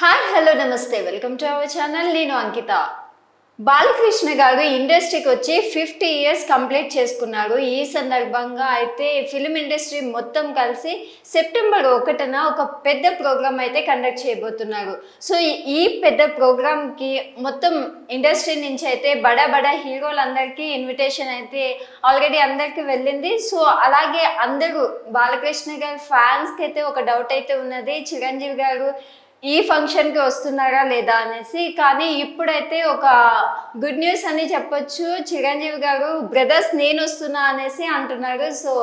Hi hello నమస్తే welcome to our channel. నేను అంకిత. బాలకృష్ణ గారు ఇండస్ట్రీకి వచ్చి 50 ఇయర్స్ కంప్లీట్ చేసుకున్నారు. ఈ సందర్భంగా అయితే ఫిల్మ్ ఇండస్ట్రీ మొత్తం కలిసి సెప్టెంబర్ 1న ఒక పెద్ద ప్రోగ్రామ్ అయితే కండక్ట్ చేయబోతున్నారు. సో ఈ పెద్ద ప్రోగ్రామ్కి మొత్తం ఇండస్ట్రీ నుంచి అయితే బడా హీరోలందరికీ ఇన్విటేషన్ అయితే ఆల్రెడీ అందరికీ వెళ్ళింది. సో అలాగే అందరూ బాలకృష్ణ గారి ఫ్యాన్స్కి అయితే ఒక డౌట్ అయితే ఉన్నది, చిరంజీవి గారు ఈ ఫంక్షన్కి వస్తున్నారా లేదా అనేసి. కానీ ఇప్పుడైతే ఒక గుడ్ న్యూస్ అని చెప్పొచ్చు. చిరంజీవి గారు బ్రదర్స్ నేను వస్తున్నా అనేసి అంటున్నారు. సో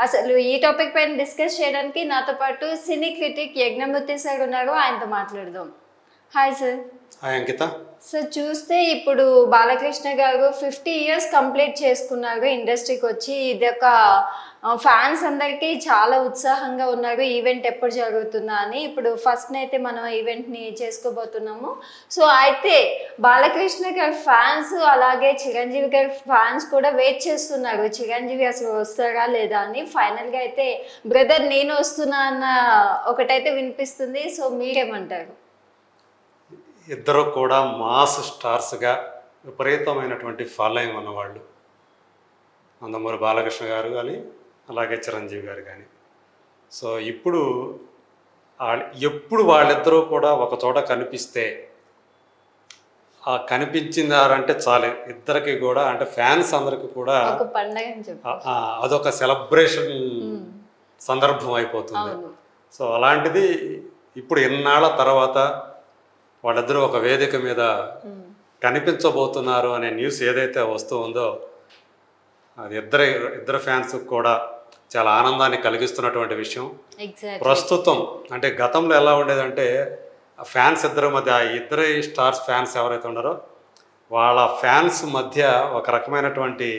అసలు ఈ టాపిక్ పైన డిస్కస్ చేయడానికి నాతో పాటు సినీ క్రిటిక్ యజ్ఞమూర్తి సార్ ఉన్నారు. ఆయనతో మాట్లాడదాం. Hi sir. హాయ్ అంకిత. సార్, చూస్తే ఇప్పుడు బాలకృష్ణ గారు 50 ఇయర్స్ కంప్లీట్ చేసుకున్నారు ఇండస్ట్రీకి వచ్చి. ఇది ఒక ఫ్యాన్స్ అందరికీ చాలా ఉత్సాహంగా ఉన్నారు ఈవెంట్ ఎప్పుడు జరుగుతుందా అని. ఇప్పుడు ఫస్ట్ అయితే మనం ఈవెంట్ని చేసుకోబోతున్నాము. సో అయితే బాలకృష్ణ గారి ఫ్యాన్స్ అలాగే చిరంజీవి గారి ఫ్యాన్స్ కూడా వెయిట్ చేస్తున్నారు చిరంజీవి అసలు వస్తారా లేదా అని. ఫైనల్గా అయితే బ్రదర్ నేను వస్తున్నా అన్న ఒకటైతే వినిపిస్తుంది. సో మీరేమంటారు? ఇద్దరు కూడా మాస్ స్టార్స్గా విపరీతమైనటువంటి ఫాలోయింగ్ ఉన్నవాళ్ళు, నందమూరి బాలకృష్ణ గారు కానీ అలాగే చిరంజీవి గారు కానీ. సో ఎప్పుడు వాళ్ళిద్దరూ కూడా ఒక చోట కనిపిస్తే ఆ కనిపించినారంటే చాలు ఇద్దరికి కూడా, అంటే ఫ్యాన్స్ అందరికి కూడా అదొక సెలబ్రేషన్ సందర్భం అయిపోతుంది. సో అలాంటిది ఇప్పుడు ఎన్నాళ్ళ తర్వాత వాళ్ళిద్దరూ ఒక వేదిక మీద కనిపించబోతున్నారు అనే న్యూస్ ఏదైతే వస్తూ ఉందో అది ఇద్దరు ఫ్యాన్స్ కూడా చాలా ఆనందాన్ని కలిగిస్తున్నటువంటి విషయం. ప్రస్తుతం అంటే గతంలో ఎలా ఉండేదంటే ఫ్యాన్స్ ఇద్దరి మధ్య, ఇద్దరు స్టార్స్ ఫ్యాన్స్ ఎవరైతే ఉన్నారో వాళ్ళ ఫ్యాన్స్ మధ్య ఒక రకమైనటువంటి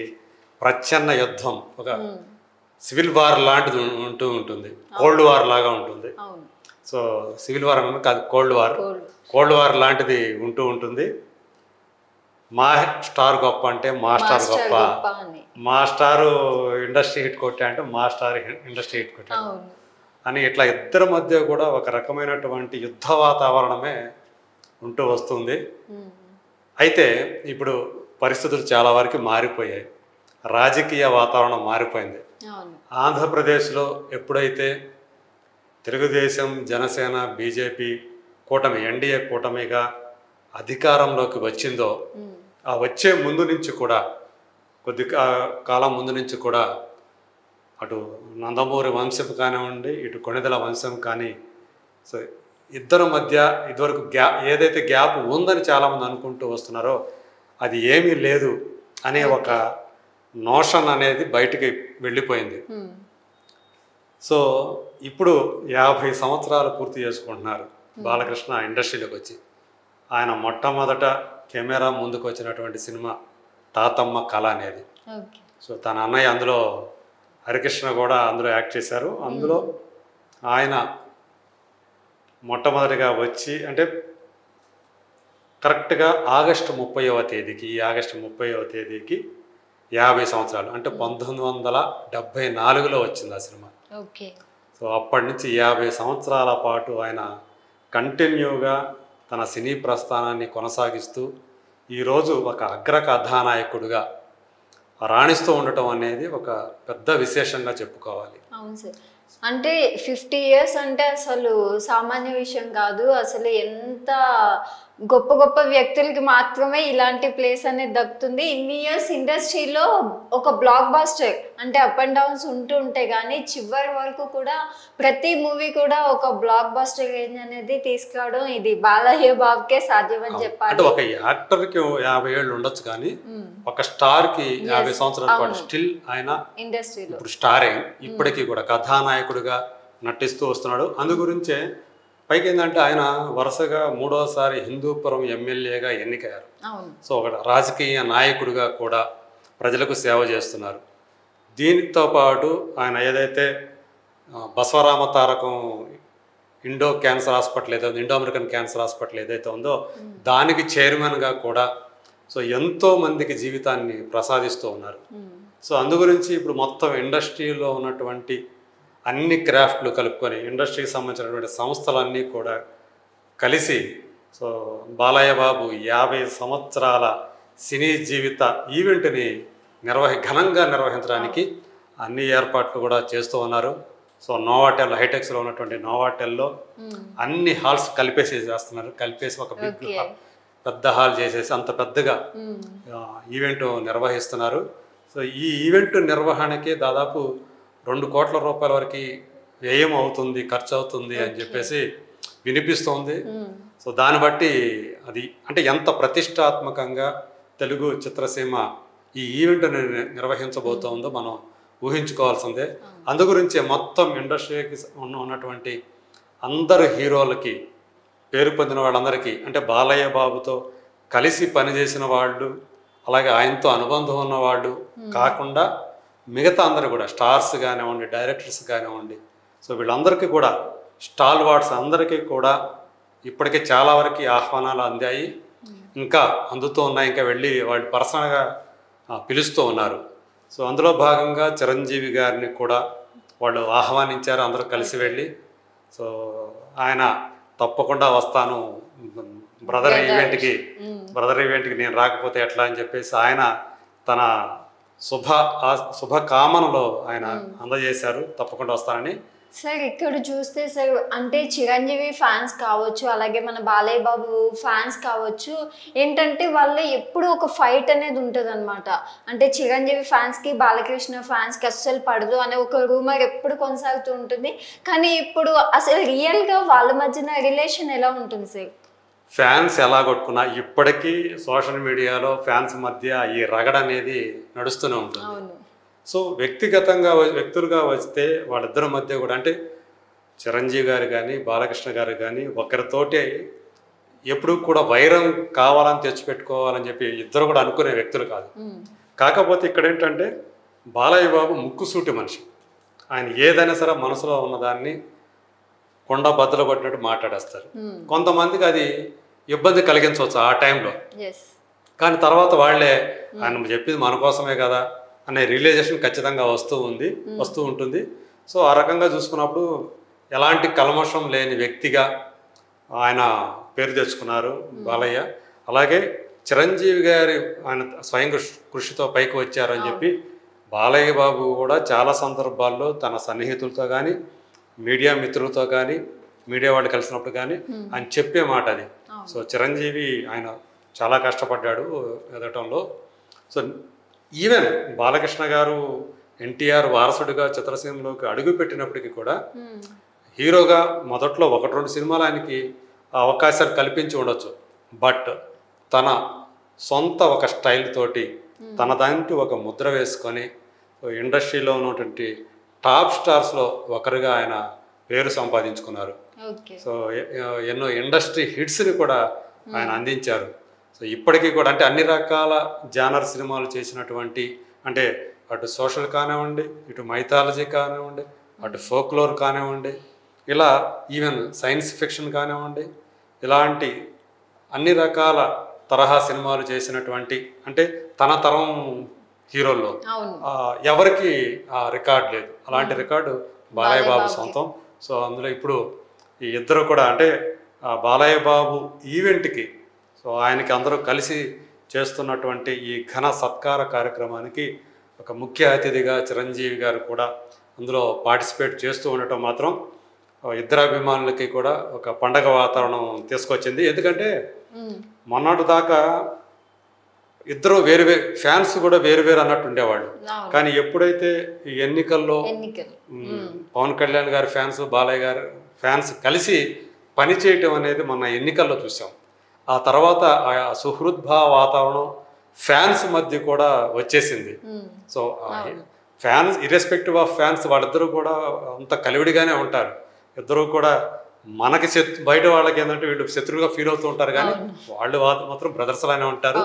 ప్రచ్ఛన్న యుద్ధం, ఒక సివిల్ వార్ లాంటిది ఉంటూ ఉంటుంది, కోల్డ్ వార్ లాగా ఉంటుంది. సో సివిల్ వార్ అన్నది కాదు, కోల్డ్ వార్ లాంటిది ఉంటూ ఉంటుంది. మా స్టార్ గొప్ప అంటే మా స్టార్ గొప్ప, మా స్టారు ఇండస్ట్రీ హిట్ కొట్టా అంటే మా స్టార్ ఇండస్ట్రీ హిట్ కొట్టా అని ఇట్లా ఇద్దరి మధ్య కూడా ఒక రకమైనటువంటి యుద్ధ వాతావరణమే ఉంటూ వస్తుంది. అయితే ఇప్పుడు పరిస్థితులు చాలా వరకు మారిపోయాయి, రాజకీయ వాతావరణం మారిపోయింది. ఆంధ్రప్రదేశ్లో ఎప్పుడైతే తెలుగుదేశం, జనసేన, బీజేపీ కూటమి, ఎన్డీఏ కూటమిగా అధికారంలోకి వచ్చిందో ఆ వచ్చే ముందు నుంచి కూడా, కొద్ది కాలం ముందు నుంచి కూడా అటు నందమూరి వంశం కానివ్వండి, ఇటు కొణిదెల వంశం కానీ, సో ఇద్దరి మధ్య ఇదివరకు ఏదైతే గ్యాప్ ఉందని చాలామంది అనుకుంటూ వస్తున్నారో అది ఏమీ లేదు అనే ఒక నోషన్ అనేది బయటికి వెళ్ళిపోయింది. సో ఇప్పుడు 50 సంవత్సరాలు పూర్తి చేసుకుంటున్నారు బాలకృష్ణ ఇండస్ట్రీలోకి వచ్చి. ఆయన మొట్టమొదట కెమెరా ముందుకు వచ్చినటువంటి సినిమా తాతమ్మ కళ అనేది. సో తన అన్నయ్య అందులో హరికృష్ణ కూడా అందులో యాక్ట్ చేశారు. అందులో ఆయన మొట్టమొదటిగా వచ్చి అంటే కరెక్ట్గా ఆగస్టు 30వ తేదీకి, ఈ ఆగస్టు 30వ తేదీకి 50 సంవత్సరాలు, అంటే 1974లో వచ్చింది ఆ సినిమా. సో అప్పటి నుంచి 50 సంవత్సరాల పాటు ఆయన కంటిన్యూగా తన సినీ ప్రస్థానాన్ని కొనసాగిస్తూ ఈరోజు ఒక అగ్ర కథానాయకుడిగా రాణిస్తూ ఉండటం అనేది ఒక పెద్ద విశేషంగా చెప్పుకోవాలి. అవును సార్, అంటే 50 ఇయర్స్ అంటే అసలు సామాన్య విషయం కాదు. అసలు ఎంత గొప్ప వ్యక్తులకి మాత్రమే ఇలాంటి ప్లేస్ అనేది దక్కుతుంది. ఇన్ని ఇయర్స్ ఇండస్ట్రీలో ఒక బ్లాక్ బాస్టర్ అంటే అప్ అండ్ డౌన్స్ ఉంటూ ఉంటాయి, కానీ చివరి వరకు కూడా ప్రతి మూవీ కూడా ఒక బ్లాక్ బాస్టర్ రేంజ్ అనేది తీసుకురావడం ఇది బాలయ్య బాబుకే సాధ్యమని చెప్పాలి. అంటే ఒక యాక్టర్కి 50 ఏళ్ళు ఉండొచ్చు, కానీ ఒక స్టార్కి 50 సంవత్సరాల పాటు స్టిల్ ఆయన ఇండస్ట్రీలో ఇప్పుడు స్టారే, ఇప్పటికీ కూడా కథానాయకుడిగా నటిస్తూ వస్తున్నాడు. అందు గురించే పైకి ఏంటంటే ఆయన వరుసగా 3వసారి హిందూపురం ఎమ్మెల్యేగా ఎన్నికయ్యారు. సో ఒక రాజకీయ నాయకుడిగా కూడా ప్రజలకు సేవ చేస్తున్నారు. దీనితో పాటు ఆయన ఏదైతే Basavarama Tarakam Indo American cancer hospital ఏదైతే ఉందో దానికి చైర్మన్గా కూడా సో ఎంతో మందికి జీవితాన్ని ప్రసాదిస్తూ ఉన్నారు. సో అందు గురించి ఇప్పుడు మొత్తం ఇండస్ట్రీలో ఉన్నటువంటి అన్ని క్రాఫ్ట్లు కలుపుకొని ఇండస్ట్రీకి సంబంధించినటువంటి సంస్థలన్నీ కూడా కలిసి సో బాలయ్య బాబు 50 సంవత్సరాల సినీ జీవిత ఈవెంట్ని ఘనంగా నిర్వహించడానికి అన్ని ఏర్పాట్లు కూడా చేస్తూ ఉన్నారు. సో నోవాటెల్ హైటెక్స్లో ఉన్నటువంటి నోవాటెల్లో అన్ని హాల్స్ కలిపేసి చేస్తున్నారు. కలిపేసి ఒక బిగ్ పెద్ద హాల్ చేసేసి అంత పెద్దగా ఈవెంట్ నిర్వహిస్తున్నారు. సో ఈ ఈవెంట్ నిర్వహణకి దాదాపు 2 కోట్ల రూపాయల వరకు వ్యయం అవుతుంది, ఖర్చు అవుతుంది అని చెప్పేసి వినిపిస్తోంది. సో దాన్ని బట్టి అది అంటే ఎంత ప్రతిష్టాత్మకంగా తెలుగు చిత్రసీమ ఈ ఈవెంట్ నిర్వహించబోతోందో మనం ఊహించుకోవాల్సిందే. అందు గురించే మొత్తం ఇండస్ట్రీకి ఉన్నటువంటి అందరు హీరోలకి, పేరు పొందిన వాళ్ళందరికీ, అంటే బాలయ్య బాబుతో కలిసి పనిచేసిన వాళ్ళు, అలాగే ఆయనతో అనుబంధం ఉన్నవాళ్ళు కాకుండా మిగతా అందరూ కూడా స్టార్స్ కానివ్వండి, డైరెక్టర్స్ కానివ్వండి, సో వీళ్ళందరికీ కూడా స్టాల్ వార్డ్స్ అందరికీ కూడా ఇప్పటికే చాలా వరకు ఆహ్వానాలు అందాయి, ఇంకా అందుతూ ఉన్నాయి. ఇంకా వెళ్ళి వాళ్ళు పర్సనల్గా పిలుస్తూ ఉన్నారు. సో అందులో భాగంగా చిరంజీవి గారిని కూడా వాళ్ళు ఆహ్వానించారు, అందరూ కలిసి వెళ్ళి. సో ఆయన తప్పకుండా వస్తాను బ్రదర్ ఈవెంట్కి నేను రాకపోతే ఎట్లా అని చెప్పేసి ఆయన తన శుభకామనలో ఆయన అందజేశారు, తప్పకుండా వస్తానని. సార్ ఇక్కడ చూస్తే సార్ అంటే చిరంజీవి ఫ్యాన్స్ కావచ్చు, అలాగే మన బాలయ్య బాబు ఫ్యాన్స్ కావచ్చు, ఏంటంటే వాళ్ళ ఎప్పుడు ఒక ఫైట్ అనేది ఉంటుంది అనమాట. అంటే చిరంజీవి ఫ్యాన్స్కి బాలకృష్ణ ఫ్యాన్స్కి అస్సలు పడదు అనే ఒక రూమర్ ఎప్పుడు కొనసాగుతూ ఉంటుంది. కానీ ఇప్పుడు అసలు రియల్గా వాళ్ళ మధ్యన రిలేషన్ ఎలా ఉంటుంది సార్? ఫ్యాన్స్ ఎలా కొట్టుకున్నా ఇప్పటికీ సోషల్ మీడియాలో ఫ్యాన్స్ మధ్య ఈ రగడ అనేది నడుస్తూనే ఉంటుంది. సో వ్యక్తులుగా వస్తే వాళ్ళిద్దరి మధ్య కూడా అంటే చిరంజీవి గారు కానీ బాలకృష్ణ గారు కానీ ఒకరితోటి ఎప్పుడు కూడా వైరం కావాలని తెచ్చిపెట్టుకోవాలని చెప్పి ఇద్దరు కూడా అనుకునే వ్యక్తులు కాదు. కాకపోతే ఇక్కడ ఏంటంటే బాలయ్య బాబు ముక్కుసూటి మనిషి. ఆయన ఏదైనా సరే మనసులో ఉన్నదాన్ని కొండ బద్దలు కొట్టినట్టు మాట్లాడేస్తారు. కొంతమందికి అది ఇబ్బంది కలిగించవచ్చు ఆ టైంలో, కానీ తర్వాత వాళ్ళే ఆయన చెప్పింది మన కోసమే కదా అనే రియలైజేషన్ ఖచ్చితంగా వస్తూ ఉంటుంది. సో ఆ రకంగా చూసుకున్నప్పుడు ఎలాంటి కల్మషం లేని వ్యక్తిగా ఆయన పేరు తెచ్చుకున్నారు బాలయ్య. అలాగే చిరంజీవి గారి ఆయన స్వయం కృషితో పైకి వచ్చారు అని చెప్పి బాలయ్య బాబు కూడా చాలా సందర్భాల్లో తన సన్నిహితులతో కానీ, మీడియా మిత్రులతో కానీ, మీడియా వాళ్ళు కలిసినప్పుడు కానీ ఆయన చెప్పే మాట అది. సో చిరంజీవి ఆయన చాలా కష్టపడ్డాడు ఎదగటంలో. సో ఈవెన్ బాలకృష్ణ గారు ఎన్టీఆర్ వారసుడిగా చిత్రసీమలోకి అడుగు పెట్టినప్పటికీ కూడా హీరోగా మొదట్లో 1-2 సినిమాలు ఆయనకి అవకాశాలు కల్పించి ఉండొచ్చు. బట్ తన సొంత ఒక స్టైల్ తోటి తన దాంట్లో ఒక ముద్ర వేసుకొని ఇండస్ట్రీలో ఉన్నటువంటి టాప్ స్టార్స్లో ఒకరుగా ఆయన పేరు సంపాదించుకున్నారు. సో ఎన్నో ఇండస్ట్రీ హిట్స్ని కూడా ఆయన అందించారు. సో ఇప్పటికీ కూడా అంటే అన్ని రకాల జానర్ సినిమాలు చేసినటువంటి, అంటే అటు సోషల్ కానివ్వండి, ఇటు మైథాలజీ కానివ్వండి, అటు ఫోక్లోర్ కానివ్వండి, ఇలా ఈవెన్ సైన్స్ ఫిక్షన్ కానివ్వండి, ఇలాంటి అన్ని రకాల తరహా సినిమాలు చేసినటువంటి, అంటే తన తరం హీరోల్లో ఎవరికి ఆ రికార్డ్ లేదు. అలాంటి రికార్డు బాలయ్య బాబు సొంతం. సో అందులో ఇప్పుడు ఈ ఇద్దరు కూడా అంటే బాలయ్య బాబు ఈవెంట్కి సో ఆయనకి అందరూ కలిసి చేస్తున్నటువంటి ఈ ఘన సత్కార కార్యక్రమానికి ఒక ముఖ్య అతిథిగా చిరంజీవి గారు కూడా అందులో పార్టిసిపేట్ చేస్తూ ఉండటం మాత్రం ఇద్దరు అభిమానులకి కూడా ఒక పండగ వాతావరణం తీసుకొచ్చింది. ఎందుకంటే మొన్నటి దాకా ఇద్దరు వేరు ఫ్యాన్స్ కూడా వేరు అన్నట్టు ఉండేవాళ్ళు. కానీ ఎప్పుడైతే ఈ ఎన్నికల్లో పవన్ కళ్యాణ్ గారి ఫ్యాన్స్, బాలయ్య గారి ఫ్యాన్స్ కలిసి పనిచేయటం అనేది మన ఎన్నికల్లో చూసాం. ఆ తర్వాత ఆ సుహృద్భావ వాతావరణం ఫ్యాన్స్ మధ్య కూడా వచ్చేసింది. So fans irrespective of fans వాళ్ళిద్దరూ కూడా అంత కలివిడిగానే ఉంటారు. ఇద్దరు కూడా మనకి బయట వాళ్ళకి ఏంటంటే వీళ్ళు శత్రువుగా ఫీల్ అవుతూ ఉంటారు, కానీ వాళ్ళు మాత్రం బ్రదర్స్ లానే ఉంటారు.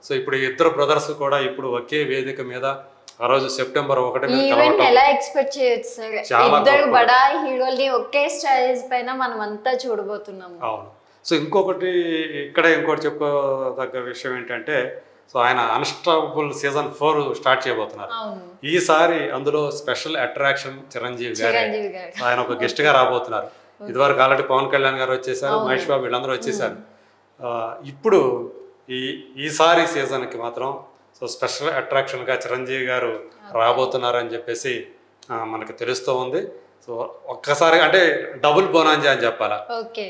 సో ఇప్పుడు ఇద్దరు బ్రదర్స్ కూడా ఇప్పుడు ఒకే వేదిక మీద ఆ రోజు సెప్టెంబర్ 1 ఎలా ఎక్స్పెక్ట్ చేయొచ్చు సార్? ఇద్దరు బడా హీరోల్ని ఒకే స్టేజ్ పైన మనం అంతా చూడబోతున్నాము. అవును. సో ఇంకొకటి చెప్పుకోదగ్గ విషయం ఏంటంటే సో ఆయన అన్స్టాపబుల్ సీజన్ 4 స్టార్ట్ చేయబోతున్నారు. ఈసారి అందులో స్పెషల్ అట్రాక్షన్ చిరంజీవి గారు, ఆయన ఒక గెస్ట్ గా రాబోతున్నారు. ఇదివరకు ఆల్రెడీ పవన్ కళ్యాణ్ గారు వచ్చేసారు, మహేష్ బాబు వీళ్ళందరూ వచ్చేసారు. ఇప్పుడు ఈసారి సీజన్కి మాత్రం సో స్పెషల్ అట్రాక్షన్గా చిరంజీవి గారు రాబోతున్నారు అని చెప్పేసి మనకు తెలుస్తూ ఉంది. సో ఒక్కసారి అంటే డబుల్ బోనాంజా అని చెప్పాలా.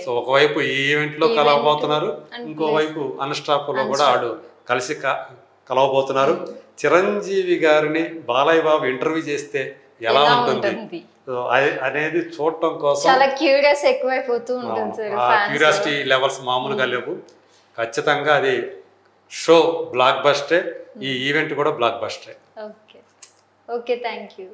సో ఒకవైపు ఈ ఈవెంట్లో కలవబోతున్నారు, ఇంకోవైపు అన్స్టాప్లో కూడా ఆడు కలిసి కలవబోతున్నారు. చిరంజీవి గారిని బాలయ్య బాబు ఇంటర్వ్యూ చేస్తే ఎలా ఉంటుంది అనేది చూడటం కోసం క్యూరియాసిటీ లెవెల్స్ మామూలుగా లేవు. ఖచ్చితంగా అది షో బ్లాక్ బస్టే, ఈ ఈవెంట్ కూడా blockbuster. Okay, thank you.